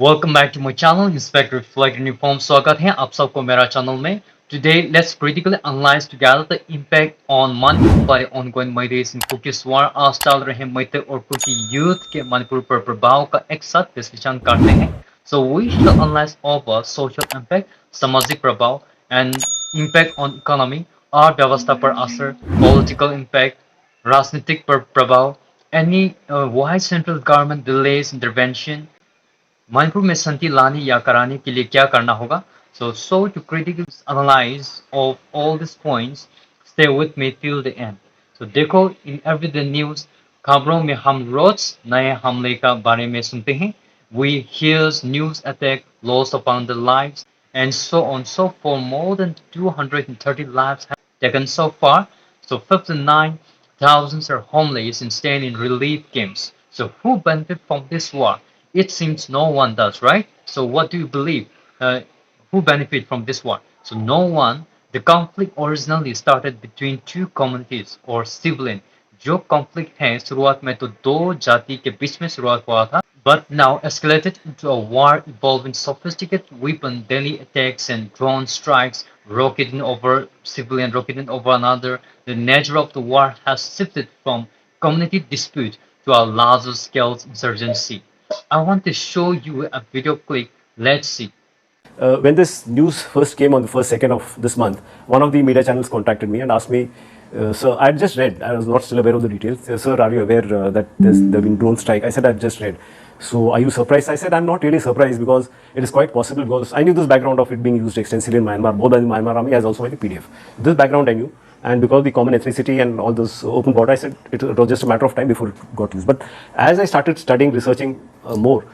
Welcome back to my channel inspector flag uniform स्वागत है आप सबको मेरा चैनल में today let's critically analyze together the impact on Manipur by ongoing Meitei and Kuki war आज चल रहे Meitei और Kuki youth के मणिपुर पर प्रभाव का एक साथ विश्लेषण करते हैं so we shall analyze over social impact सामाजिक प्रभाव and impact on economy अर्थव्यवस्था पर असर political impact राजनीतिक पर प्रभाव any why central government delays intervention Manipur में शांति लाने या कराने के लिए क्या करना होगा? So to critically analyze of all these points, stay with me till the end. So देखो in everyday news खबरों में हम रोज नए हमले का बारे में सुनते हैं. We hear news attack, loss of the lives, and so on. So for more than 230 lives have taken so far. So 59,000 are homeless and staying in relief camps. So who benefit from this war? It seems no one does, right? So what do you believe? Who benefit from this war? So no one. The conflict originally started between two communities or civilian. जो conflict है शुरुआत में तो दो जाति के बीच में शुरुआत हुआ था but now escalated into a war involving sophisticated weapon, daily attacks and drone strikes, rocketing over another. The nature of the war has shifted from community dispute to a larger scale insurgency. I want to show you a video clip. Let's see. When this news first came on the first second of this month, one of the media channels contacted me and asked me, "Sir, I had just read. I was not still aware of the details. Sir, are you aware that there been drone strike?" I said, "I've just read." So, are you surprised? I said, "I'm not really surprised because it is quite possible because I knew this background of it being used extensively in Myanmar, both by the Myanmar army as also by the PDF. This background I knew." And because the common ethnicity and all this open border, I said it was just a matter of time before it got used. But as I started studying, researching more,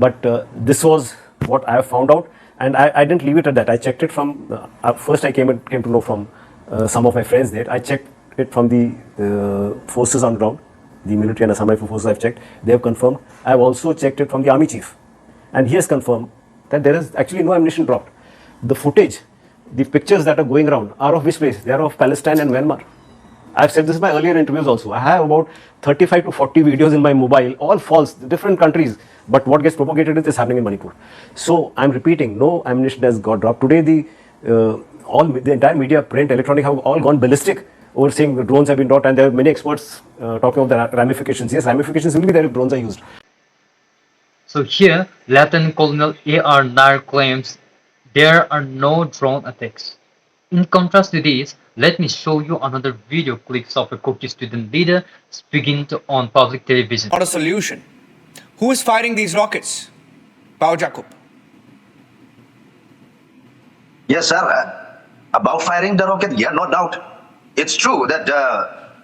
but this was what I have found out. And I didn't leave it at that. I checked it from, first I came to know from some of my friends there. I checked it from the forces on ground, the military and Assam Rifle forces I've checked. They have confirmed. I've also checked it from the army chief. And he has confirmed that there is actually no ammunition dropped. The footage, the pictures that are going around are of which place? They are of Palestine and Myanmar. I've said this in my earlier interviews also. I have about 35 to 40 videos in my mobile, all false, different countries. But what gets propagated is happening in Manipur. So I'm repeating, no ammunition has got dropped. Today, the entire media, print, electronic, have all gone ballistic over saying the drones have been dropped, and there are many experts talking of the ramifications. Yes, ramifications will be there if drones are used. So here, Lieutenant Colonel A.R. Nair claims there are no drone attacks. In contrast to this, let me show you another video clips of a Kuki student leader speaking on public television. Not a solution. Who is firing these rockets? Pao Jacob. Yes, sir. About firing the rocket, yeah, no doubt. It's true that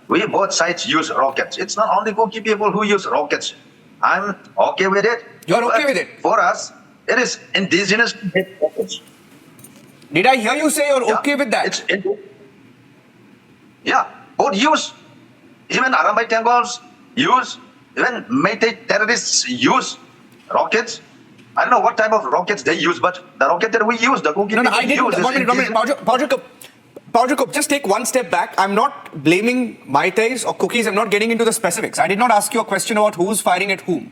we both sides use rockets. It's not only Kuki people who use rockets. I'm okay with it. You're okay with it? For us, it is indigenous rockets. Did I hear you say you're okay with that? Yeah, both use. Even Arambai Tangals use. Even Meitei terrorists use rockets. I don't know what type of rockets they use, but the rocket that we use, the Kuki No, I didn't. Pao Jacob, just take one step back. I'm not blaming Meiteis or Kukis. I'm not getting into the specifics. I did not ask you a question about who's firing at whom.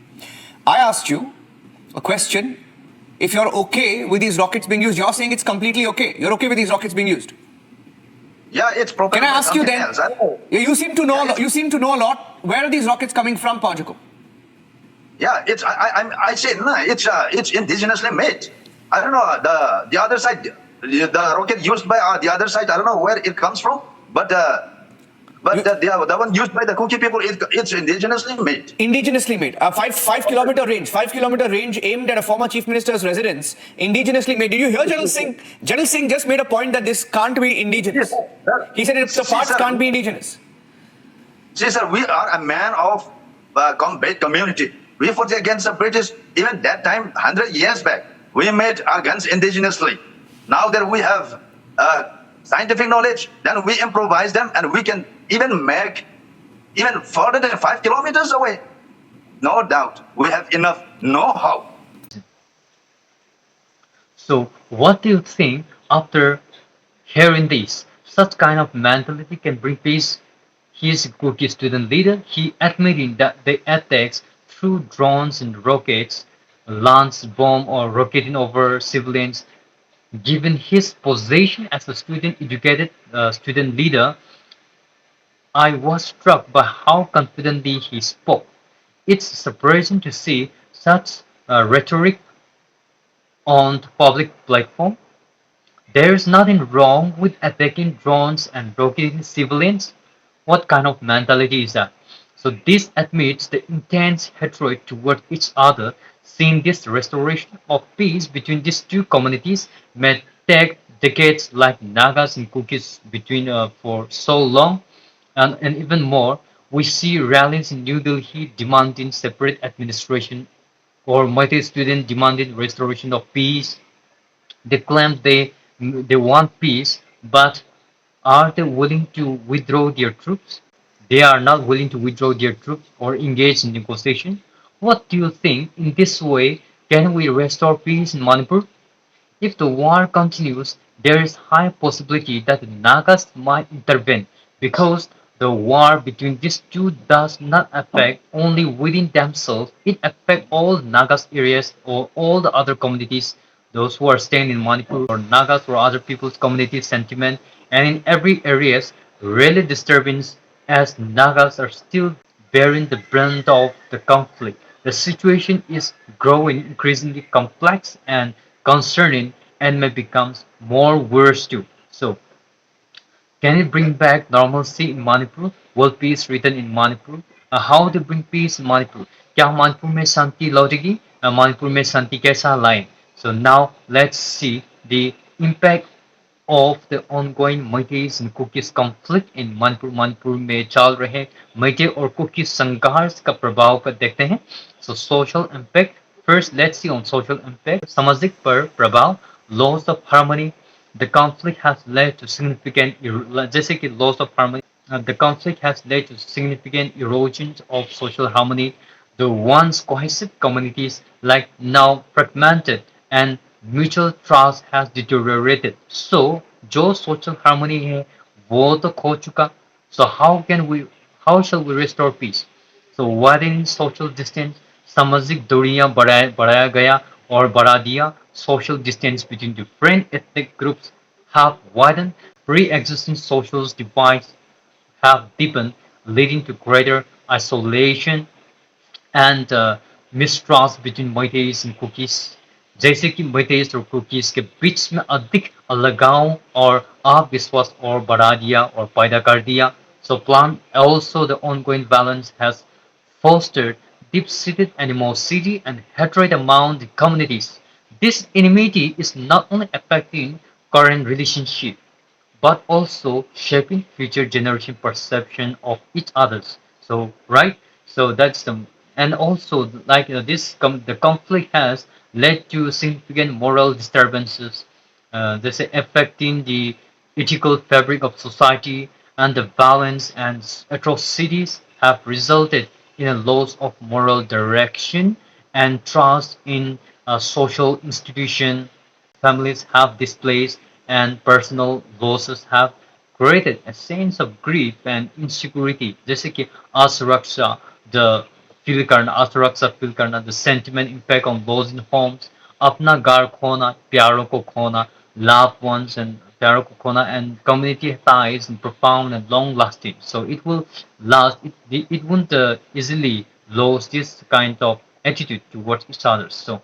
I asked you a question. If you're okay with these rockets being used, you're saying it's completely okay. You're okay with these rockets being used. Yeah, it's proper. Can I ask you then? You seem to know. You seem to know a lot. Where are these rockets coming from, Pao Jacob? Yeah, I say no, it's indigenously made. I don't know the other side, the rocket used by the other side. I don't know where it comes from, but the one used by the Kuki people, it's indigenously made. Indigenously made. A 5-kilometer range. 5-kilometer range aimed at a former chief minister's residence. Indigenously made. Did you hear General Singh? General Singh just made a point that this can't be indigenous. Yes, he said the parts can't be indigenous. See, sir, we are a man of combat community. We fought against the British even that time, 100 years back. We made our guns indigenously. Now that we have scientific knowledge, then we improvise them and we can even make even further than 5 kilometers away. No doubt, we have enough know-how. So what do you think after hearing this? Such kind of mentality can bring peace. He is a Kuki student leader. He admitting that the attacks through drones and rockets launch bomb or rocketing over civilians. Given his position as a student educated student leader, I was struck by how confidently he spoke. It's surprising to see such rhetoric on the public platform. There's nothing wrong with attacking drones and rocketing civilians. What kind of mentality is that? So this admits the intense hatred toward each other. Seeing this restoration of peace between these two communities may take decades, like Nagas and Kukis between for so long, and even more. We see rallies in New Delhi demanding separate administration, or Meitei students demanding restoration of peace. They claim they want peace, but are they willing to withdraw their troops? They are not willing to withdraw their troops or engage in negotiation. What do you think? In this way, can we restore peace in Manipur? If the war continues, there is high possibility that the Nagas might intervene, because the war between these two does not affect only within themselves, it affects all Nagas areas or all the other communities, those who are staying in Manipur or Nagas or other people's community sentiment, and in every areas really disturbance, as Nagas are still bearing the brunt of the conflict. The situation is growing increasingly complex and concerning, and may become more worse too. So, can it bring back normalcy in Manipur? Will peace return in Manipur? How to bring peace in Manipur? क्या मणिपुर में शांति लौटेगी? मणिपुर में शांति कैसा लाएं? So now let's see the impact of the ongoing Meiteis and Kukis conflict in Manipur. Manipur में चल रहे Meitei और Kuki संघर्ष का प्रभाव को देखते हैं. So social impact. First, let's see on social impact. सामाजिक पर प्रभाव, loss of harmony. The conflict has led to significant जैसे कि loss of harmony. The conflict has led to significant erosion of social harmony. The once cohesive communities like now fragmented, and mutual trust has deteriorated. So जो social harmony है वो तो खो चुका. So how shall we restore peace? So widening social distance, सामाजिक दूरियां बढ़ाया गया और बढ़ा दिया. Social distance between different ethnic groups have widened. Pre-existing social divides have deepened, leading to greater isolation and mistrust between Meiteis and Kukis. जैसे कि Meiteis और Kukis के बीच में अधिक अलगाव और अविश्वास और बढ़ा दिया और पैदा कर दिया. So plan also the ongoing violence has fostered deep-seated animosity and hatred among the communities. This enmity is not only affecting current relationship, but also shaping future generation perception of each others. So right, so that's the, and also like the conflict has led to significant moral disturbances, they say affecting the ethical fabric of society, and the violence and atrocities have resulted in a loss of moral direction and trust in a social institution. Families have displaced, and personal losses have created a sense of grief and insecurity. जैसे कि असुरक्षा, the feel करना, the sentiment impact on those in homes, अपना घर खोना, प्यारों को खोना, loved ones and प्यारों को खोना, and community ties and profound and long lasting. So it will last. It won't easily lose this kind of attitude towards each other. So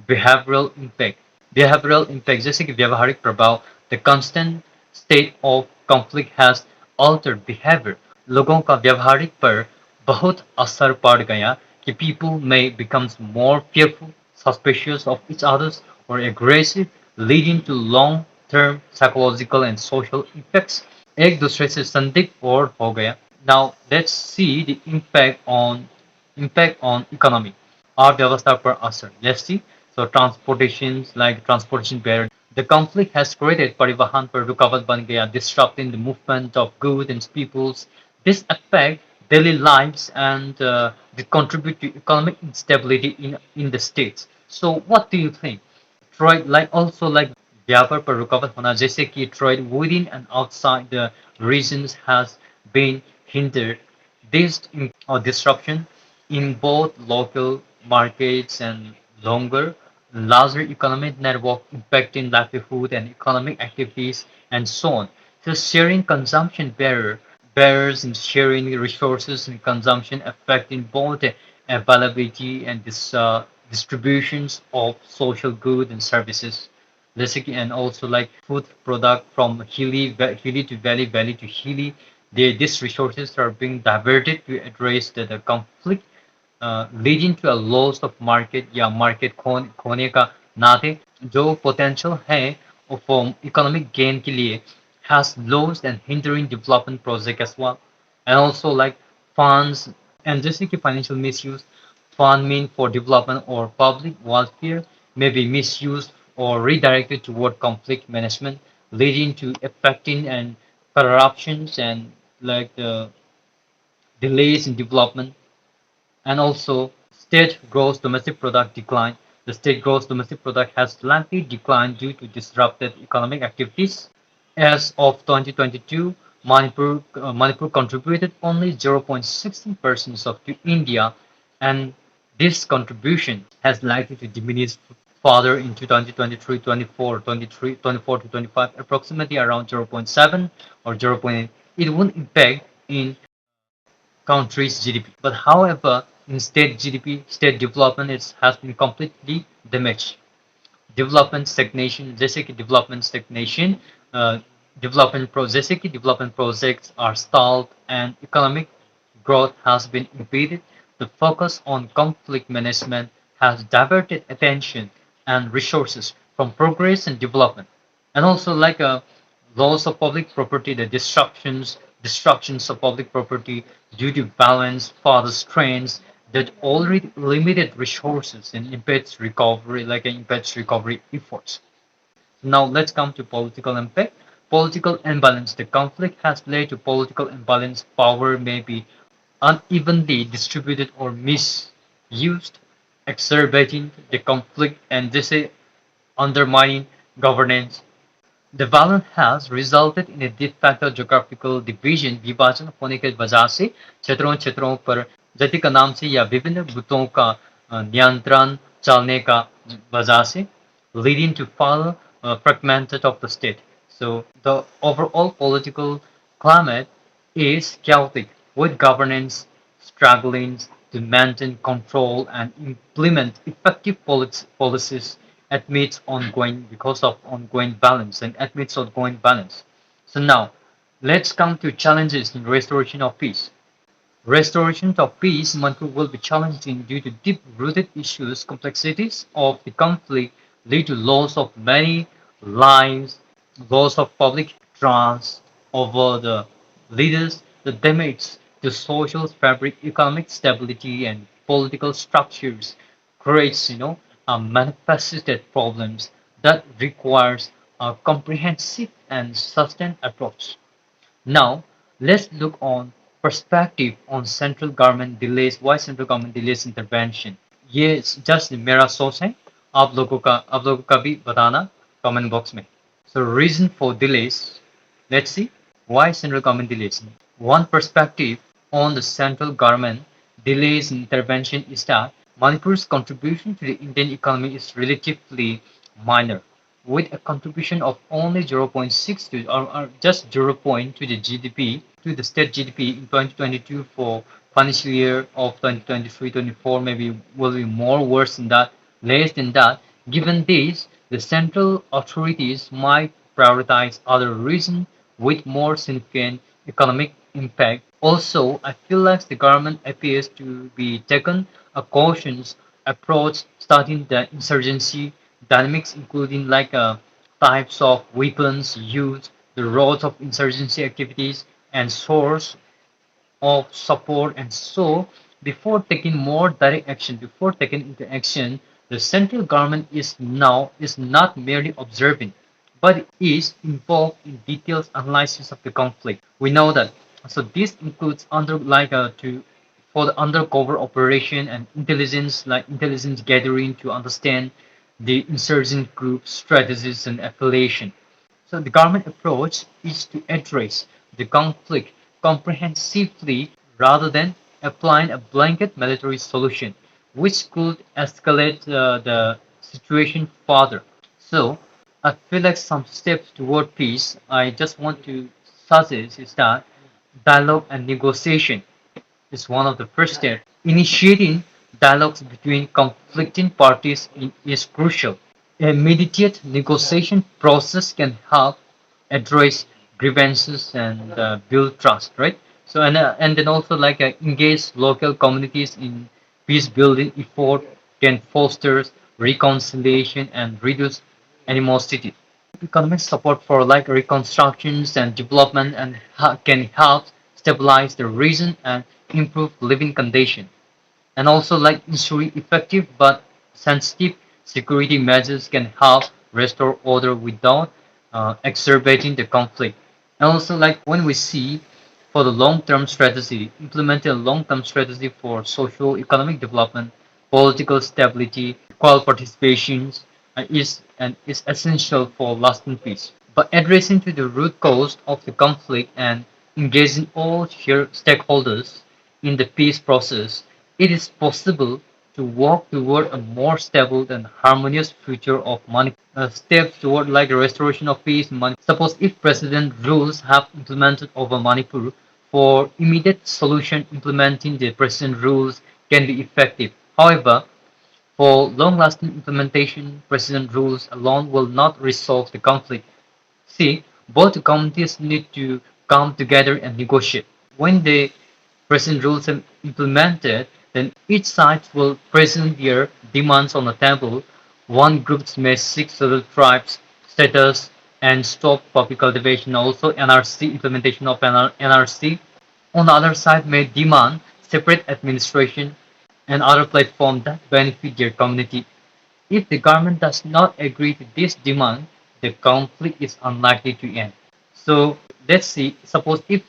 behavioral impact. Behavioral impact जैसे कि व्यवहारिक प्रभाव. The constant state of conflict has altered behavior. लोगों का व्यवहारिक पर बहुत असर पड़ गया कि people may become more fearful, suspicious of each others, or aggressive, leading to long-term psychological and social effects. एक दूसरे से संदिग्ध और हो गया. Now let's see the impact on economy. अर्थव्यवस्था पर असर. Let's see. So transportations, like transportation barrier. The conflict has created परिवहन पर रुकावट बन गया, disrupting the movement of goods and peoples. This affect daily lives, and they contribute to economic instability in the states. So what do you think? Trade, like also like व्यापार पर रुकावट होना, जैसे कि trade within and outside the regions has been hindered. This or disruption in both local markets and longer, larger economic network impacting livelihood and economic activities, and so on. So sharing consumption barriers in sharing resources and consumption affecting both the availability and distributions of social goods and services. Basically, and also like food product from hilly to valley, valley to hilly, these resources are being diverted to address the conflict, leading to a loss of market या market खोने का नाते जो potential है for economic gain के लिए has lost and hindering development project as well, and also like funds, and जैसे कि financial misuse, fund meant for development or public welfare may be misused or redirected toward conflict management, leading to affecting and corruptions and like the delays in development. And also state gross domestic product decline. The state gross domestic product has slightly declined due to disrupted economic activities. As of 2022, Manipur contributed only 0.16% of to India, and this contribution has likely to diminish further in 2023, 24, 23, 24 to 25, approximately around 0.7 or 0.8. It won't impact in country's GDP. But however, in state GDP, state development has been completely damaged. Development stagnation, जैसे कि development stagnation, uh, जैसे कि development projects are stalled and economic growth has been impeded. The focus on conflict management has diverted attention and resources from progress and development, and also like loss of public property, the destructions of public property due to balance further strains that already limited resources and impairs recovery, like impairs recovery efforts. Now let's come to political impact. Political imbalance. The conflict has led to political imbalance. Power may be unevenly distributed or misused, exacerbating the conflict and this is undermining governance. The violence has resulted in a de facto geographical division, विभाजन होने के वजह से क्षेत्रों पर जाति का नाम से या विभिन्न गुटों का नियंत्रण चलने का वजह से, leading to further fragmented of the state. So the overall political climate is chaotic, with governance struggling to maintain control and implement effective policies amidst ongoing because of ongoing balance and amidst ongoing balance. So now let's come to challenges in restoration of peace. Restoration of peace in Manipur will be challenging due to deep-rooted issues. Complexities of the conflict lead to loss of many lives, loss of public trust over the leaders, the damage to social fabric, economic stability, and political structures creates, manifested problems that requires a comprehensive and sustained approach. Now, let's look on perspective on central government delays. Why central government delays intervention? ये just मेरा सोच है, आप लोगों का भी बताना comment box में. So reason for delays. Let's see why central government delays. One perspective on the central government delays in intervention is that Manipur's contribution to the Indian economy is relatively minor, with a contribution of only 0.6 to or just 0. To the GDP to the state GDP in 2022 for financial year of 2023-24 maybe will be more worse than that, less than that. Given this, the central authorities might prioritize other regions with more significant economic impact. Also, I feel like the government appears to be taking a cautious approach starting the insurgency dynamics, including like types of weapons used, the roles of insurgency activities, and source of support. And so, before taking more direct action, before taking into action, the central government is not merely observing, but is involved in detailed analysis of the conflict. We know that. So this includes under like to for the undercover operation and intelligence like intelligence gathering to understand the insurgent group strategies and affiliation. So the government approach is to address the conflict comprehensively rather than applying a blanket military solution. which could escalate the situation further. So I feel like some steps toward peace I just want to suggest is that dialogue and negotiation is one of the first steps. Initiating dialogues between conflicting parties is crucial. A mediated negotiation process can help address grievances and build trust, right? So and then also like engage local communities in peace building effort can foster reconciliation and reduce animosity. Economic support for like reconstructions and development and can help stabilize the region and improve living conditions. And also like ensuring effective but sensitive security measures can help restore order without exacerbating the conflict. And also like when we see for the long-term strategy, implementing a long-term strategy for social economic development, political stability, equal participations is essential for lasting peace. But addressing to the root cause of the conflict and engaging all stakeholders in the peace process, it is possible to walk toward a more stable and harmonious future of Manipur. Steps toward like a restoration of peace in Manipur. Suppose if President rules have implemented over Manipur, for immediate solution implementing the President rules can be effective. However, for long-lasting implementation, President rules alone will not resolve the conflict. See, both communities need to come together and negotiate. When the present rules are implemented, then each side will present their demands on the table. One group may seek settled tribes status and stop poppy cultivation, also NRC implementation of NRC. On the other side may demand separate administration and other platforms that benefit their community. If the government does not agree to this demand, the conflict is unlikely to end. So let's see, suppose if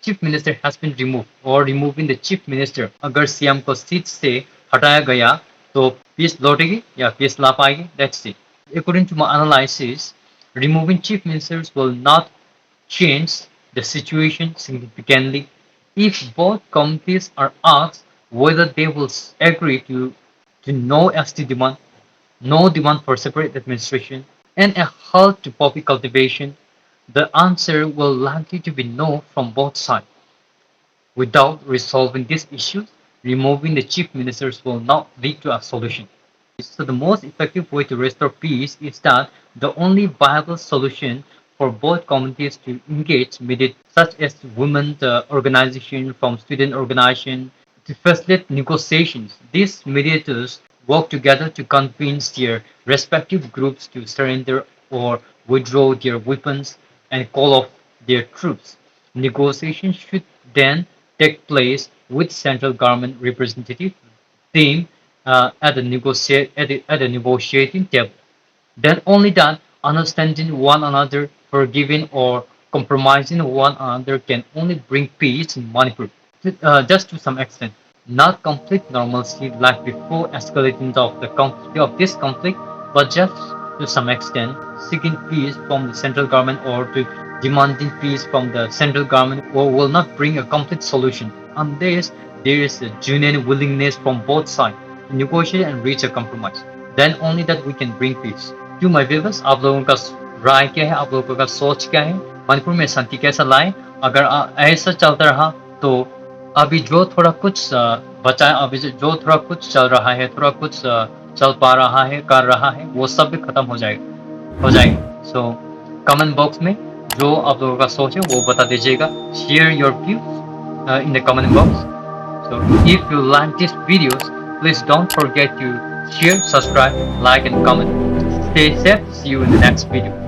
chief minister has been removed or removing the chief minister, अगर CM को seat से हटाया गया तो peace लौटेगी या peace ला पाएगी? Let's see. According to my analysis, removing chief ministers will not change the situation significantly if both communities are asked whether they will agree to no ST demand, no demand for separate administration, and a halt to poppy cultivation. The answer will likely to be no from both sides. Without resolving these issues, removing the chief ministers will not lead to a solution. So the most effective way to restore peace is that the only viable solution for both communities to engage mediate, such as women organization from student organization, to facilitate negotiations. These mediators work together to convince their respective groups to surrender or withdraw their weapons and call off their troops. Negotiations should then take place with central government representative team at the negotiating table. Then only that understanding one another, forgiving or compromising one another can only bring peace in Manipur. Just to some extent, not complete normalcy like before escalating of the conflict of this conflict, but just to some extent seeking peace from the central government or to demanding peace from the central government or will not bring a complete solution unless there is a genuine willingness from both sides to negotiate and reach a compromise. Then only that we can bring peace. To my viewers, आप लोगों का राय क्या है, आप लोगों का सोच क्या है, मणिपुर में शांति कैसा लाए? अगर ऐसा चलता रहा तो अभी जो थोड़ा कुछ बचा है, अभी जो थोड़ा कुछ चल रहा है, थोड़ा कुछ चल पा रहा है, कर रहा है, वो सब भी खत्म हो जाएगा. सो कमेंट बॉक्स में जो आप लोगों का सोच है वो बता दीजिएगा. Share your views in the comment box. So if you like these videos, please don't forget to share, subscribe, like and comment. Stay safe. See you in the next video.